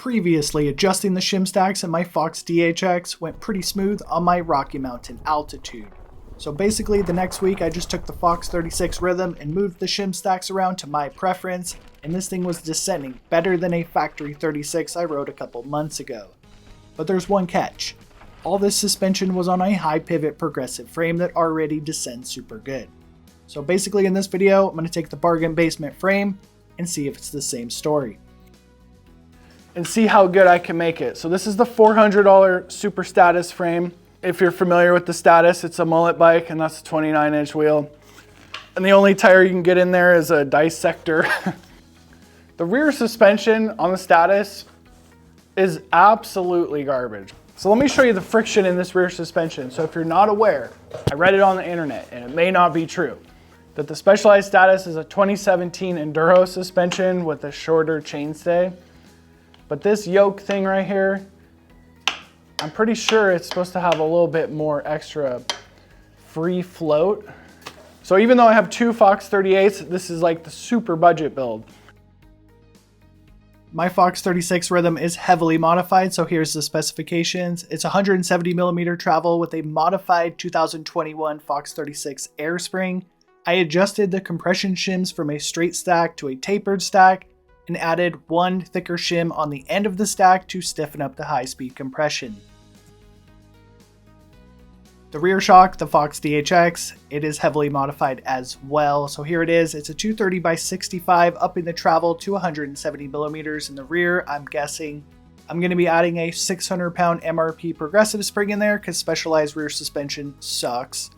Previously, adjusting the shim stacks in my Fox DHX went pretty smooth on my Rocky Mountain Altitude. So basically the next week I just took the Fox 36 Rhythm and moved the shim stacks around to my preference, and this thing was descending better than a factory 36 I rode a couple months ago. But there's one catch. All this suspension was on a high pivot progressive frame that already descends super good. So basically in this video I'm going to take the bargain basement frame and see if it's the same story. And see how good I can make it. So this is the $400 Super Status frame. If you're familiar with the Status, it's a mullet bike, and that's a 29-inch wheel. And the only tire you can get in there is a dissector. The rear suspension on the Status is absolutely garbage. So let me show you the friction in this rear suspension. So if you're not aware, I read it on the internet, and it may not be true, that the Specialized Status is a 2017 Enduro suspension with a shorter chainstay. But this yoke thing right here, I'm pretty sure it's supposed to have a little bit more extra free float. So even though I have two Fox 38s, this is like the super budget build. My Fox 36 Rhythm is heavily modified, so here's the specifications. It's 170mm travel with a modified 2021 Fox 36 air spring. I adjusted the compression shims from a straight stack to a tapered stack, and added one thicker shim on the end of the stack to stiffen up the high-speed compression. The rear shock, the Fox DHX, it is heavily modified as well. So here it is. It's a 230/65, upping the travel to 170mm in the rear. I'm guessing I'm going to be adding a 600-pound MRP progressive spring in there because Specialized rear suspension sucks.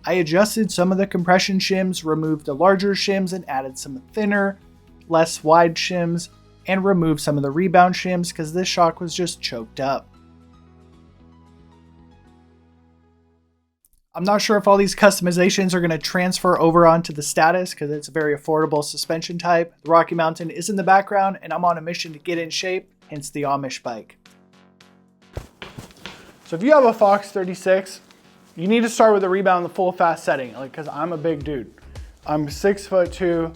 I adjusted some of the compression shims, removed the larger shims, and added some thinner, less wide shims, and remove some of the rebound shims because this shock was just choked up. I'm not sure if all these customizations are going to transfer over onto the Status because it's a very affordable suspension type. The Rocky Mountain is in the background and I'm on a mission to get in shape, hence the Amish bike. So if you have a Fox 36, you need to start with the rebound in the full fast setting, because I'm a big dude. I'm 6'2",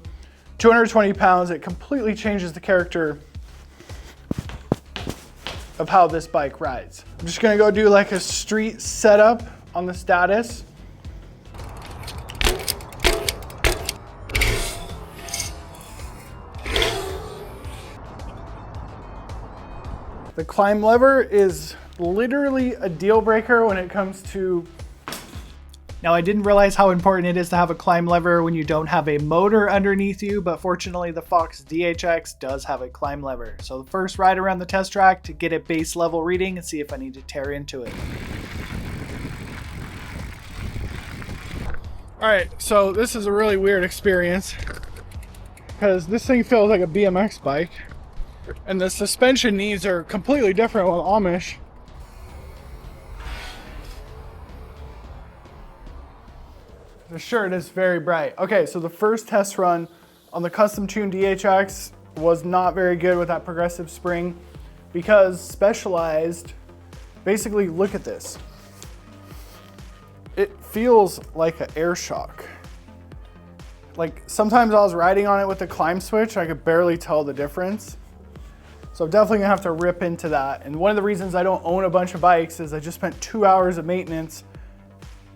220 pounds. It completely changes the character of how this bike rides. I'm just gonna go do like a street setup on the Status. The climb lever is literally a deal breaker when it comes to. Now, I didn't realize how important it is to have a climb lever when you don't have a motor underneath you, but fortunately the Fox DHX does have a climb lever. So the first ride around the test track to get a base level reading and see if I need to tear into it. All right, so this is a really weird experience because this thing feels like a BMX bike and the suspension needs are completely different with Amish. The shirt is very bright. Okay, so the first test run on the custom tuned DHX was not very good with that progressive spring because Specialized, basically look at this. It feels like an air shock. Like sometimes I was riding on it with the climb switch, I could barely tell the difference. So I'm definitely gonna have to rip into that. And one of the reasons I don't own a bunch of bikes is I just spent 2 hours of maintenance.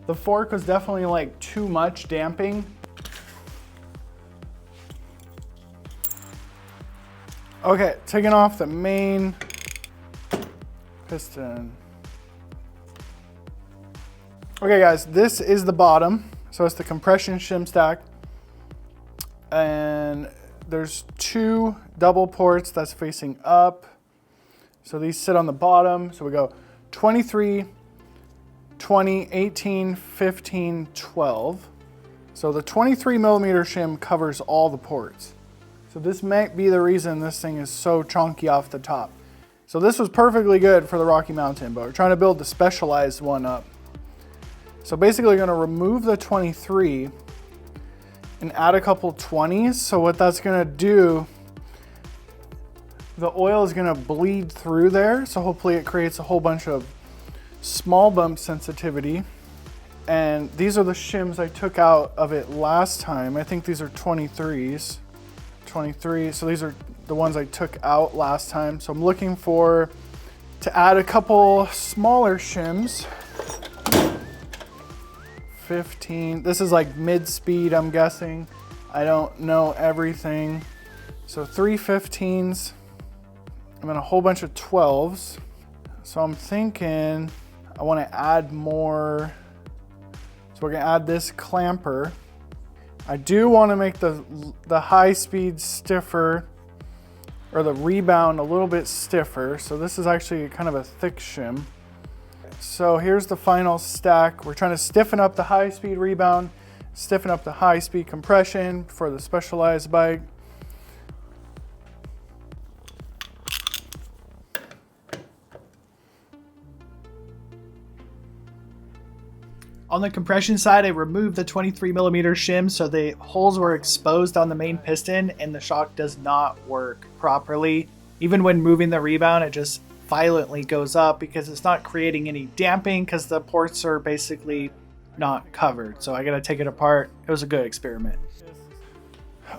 The fork was definitely like too much damping. Okay, taking off the main piston. Okay guys, this is the bottom. So it's the compression shim stack. And there's two double ports that's facing up. So these sit on the bottom. So we go 23, 20, 18, 15, 12. So the 23mm shim covers all the ports. So this might be the reason this thing is so chunky off the top. So this was perfectly good for the Rocky Mountain, but we're trying to build the Specialized one up. So basically we're gonna remove the 23 and add a couple 20s. So what that's gonna do, the oil is gonna bleed through there. So hopefully it creates a whole bunch of small bump sensitivity. And these are the shims I took out of it last time. I think these are 23s. 23, so these are the ones I took out last time. So I'm looking to add a couple smaller shims. 15, this is like mid-speed, I'm guessing. I don't know everything. So 3 15s, and then a whole bunch of 12s. So I'm thinking I want to add more. So we're gonna add this clamper. I do want to make the high speed stiffer, or the rebound a little bit stiffer. So this is actually kind of a thick shim. So here's the final stack. We're trying to stiffen up the high speed rebound, stiffen up the high speed compression for the Specialized bike. On the compression side, I removed the 23mm shim so the holes were exposed on the main piston and the shock does not work properly. Even when moving the rebound, it just violently goes up because it's not creating any damping because the ports are basically not covered. So I gotta take it apart. It was a good experiment.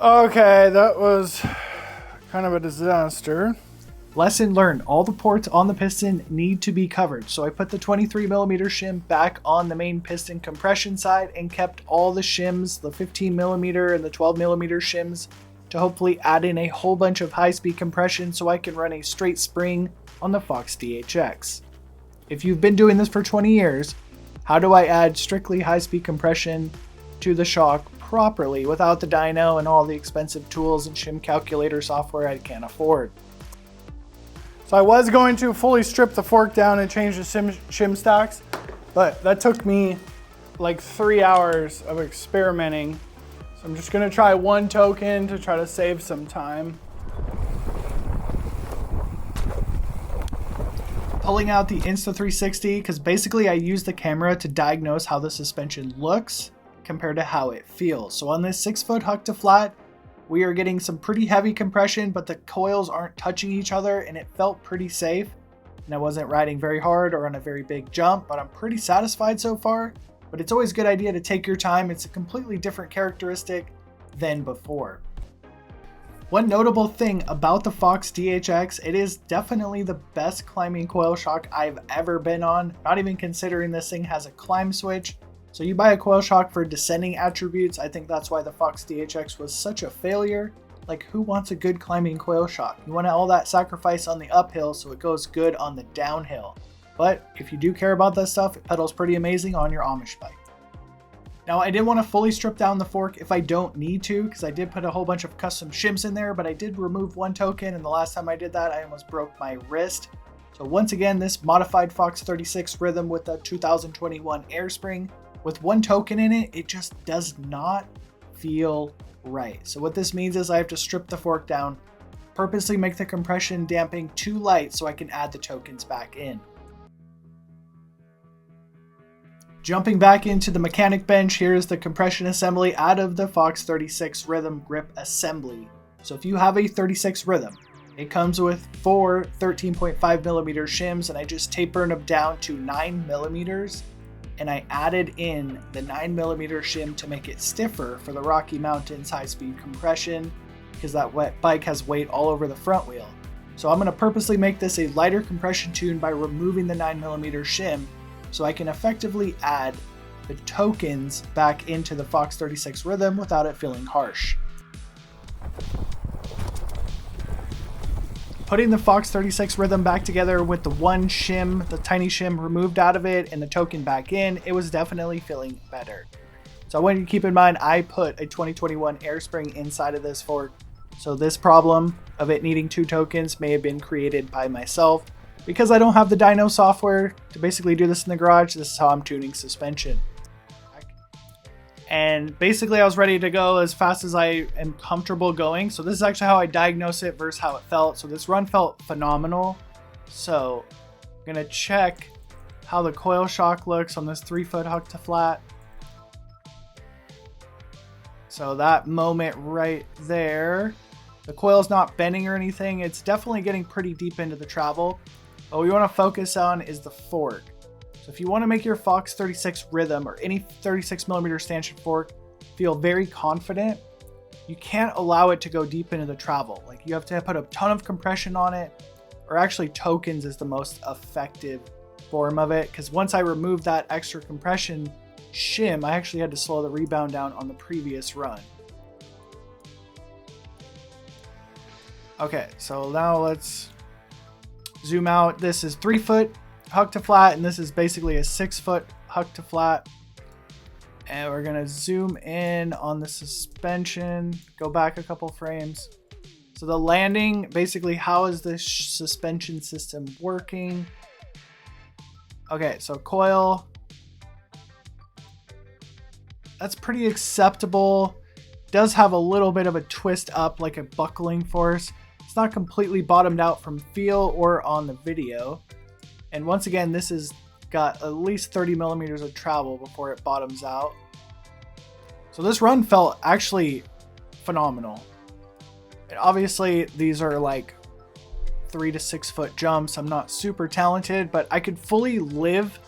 Okay, that was kind of a disaster. Lesson learned, all the ports on the piston need to be covered. So I put the 23mm shim back on the main piston compression side and kept all the shims, the 15mm and the 12mm shims, to hopefully add in a whole bunch of high-speed compression so I can run a straight spring on the Fox DHX. If you've been doing this for 20 years, how do I add strictly high-speed compression to the shock properly without the dyno and all the expensive tools and shim calculator software I can't afford? So I was going to fully strip the fork down and change the shim stacks, but that took me like 3 hours of experimenting. So I'm just gonna try one token to try to save some time. Pulling out the Insta360 because basically I use the camera to diagnose how the suspension looks compared to how it feels. So on this 6-foot huck to flat, we are getting some pretty heavy compression, but the coils aren't touching each other and it felt pretty safe. And I wasn't riding very hard or on a very big jump, but I'm pretty satisfied so far. But it's always a good idea to take your time. It's a completely different characteristic than before. One notable thing about the Fox DHX, it is definitely the best climbing coil shock I've ever been on, not even considering this thing has a climb switch. So you buy a coil shock for descending attributes. I think that's why the Fox DHX was such a failure. Like, who wants a good climbing coil shock? You want all that sacrifice on the uphill so it goes good on the downhill. But if you do care about that stuff, it pedals pretty amazing on your Amish bike. Now, I didn't want to fully strip down the fork if I don't need to, because I did put a whole bunch of custom shims in there, but I did remove one token, and the last time I did that, I almost broke my wrist. So once again, this modified Fox 36 Rhythm with a 2021 Airspring, with one token in it, it just does not feel right. So what this means is I have to strip the fork down, purposely make the compression damping too light so I can add the tokens back in. Jumping back into the mechanic bench, here is the compression assembly out of the Fox 36 Rhythm grip assembly. So if you have a 36 Rhythm, it comes with 4 13.5mm shims, and I just tapered them down to 9mm. And I added in the 9mm shim to make it stiffer for the Rocky Mountains high-speed compression, because that bike has weight all over the front wheel. So I'm going to purposely make this a lighter compression tune by removing the 9mm shim, so I can effectively add the tokens back into the Fox 36 Rhythm without it feeling harsh. Putting the Fox 36 Rhythm back together with the one shim, the tiny shim removed out of it, and the token back in, it was definitely feeling better. So I want you to keep in mind, I put a 2021 Airspring inside of this fork, so this problem of it needing 2 tokens may have been created by myself. Because I don't have the dyno software to basically do this in the garage, this is how I'm tuning suspension. And basically I was ready to go as fast as I am comfortable going. So this is actually how I diagnose it versus how it felt. So this run felt phenomenal. So I'm gonna check how the coil shock looks on this 3-foot huck to flat. So that moment right there, the coil's not bending or anything. It's definitely getting pretty deep into the travel. What we want to focus on is the fork. So if you want to make your Fox 36 Rhythm or any 36mm stanchion fork feel very confident, you can't allow it to go deep into the travel. Like you have to put a ton of compression on it, or actually tokens is the most effective form of it. Because once I removed that extra compression shim, I actually had to slow the rebound down on the previous run. Okay, so now let's zoom out. This is 3 foot huck to flat, and this is basically a 6 foot huck to flat. And we're gonna zoom in on the suspension, go back a couple frames. So the landing, basically how is this suspension system working? Okay, so coil, that's pretty acceptable. Does have a little bit of a twist up, like a buckling force. It's not completely bottomed out from feel or on the video. And once again, this has got at least 30 millimeters of travel before it bottoms out. So this run felt actually phenomenal. And obviously these are like 3 to 6 foot jumps. I'm not super talented, but I could fully live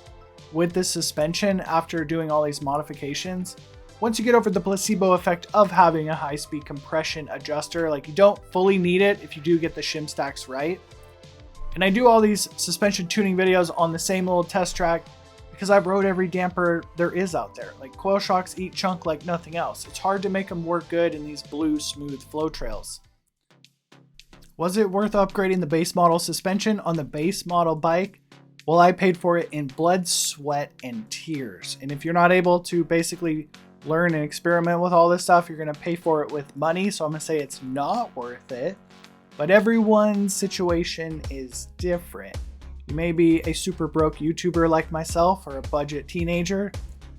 with this suspension after doing all these modifications. Once you get over the placebo effect of having a high-speed compression adjuster, like you don't fully need it if you do get the shim stacks right. And I do all these suspension tuning videos on the same little test track because I've rode every damper there is out there. Like coil shocks eat chunk like nothing else. It's hard to make them work good in these blue smooth flow trails. Was it worth upgrading the base model suspension on the base model bike? Well, I paid for it in blood, sweat, and tears. And if you're not able to basically learn and experiment with all this stuff, you're going to pay for it with money. So I'm going to say it's not worth it. But everyone's situation is different. You may be a super broke YouTuber like myself or a budget teenager.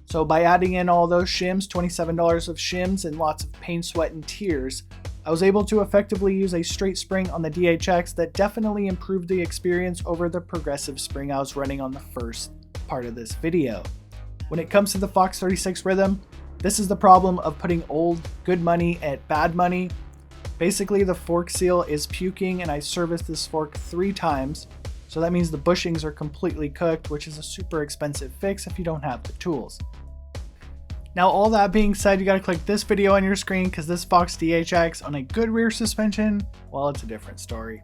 So by adding in all those shims, $27 of shims and lots of pain, sweat, and tears, I was able to effectively use a straight spring on the DHX that definitely improved the experience over the progressive spring I was running on the first part of this video. When it comes to the Fox 36 Rhythm, this is the problem of putting old good money at bad money. Basically, the fork seal is puking, and I serviced this fork 3 times. So that means the bushings are completely cooked, which is a super expensive fix if you don't have the tools. Now, all that being said, you gotta click this video on your screen because this Fox DHX on a good rear suspension, well, it's a different story.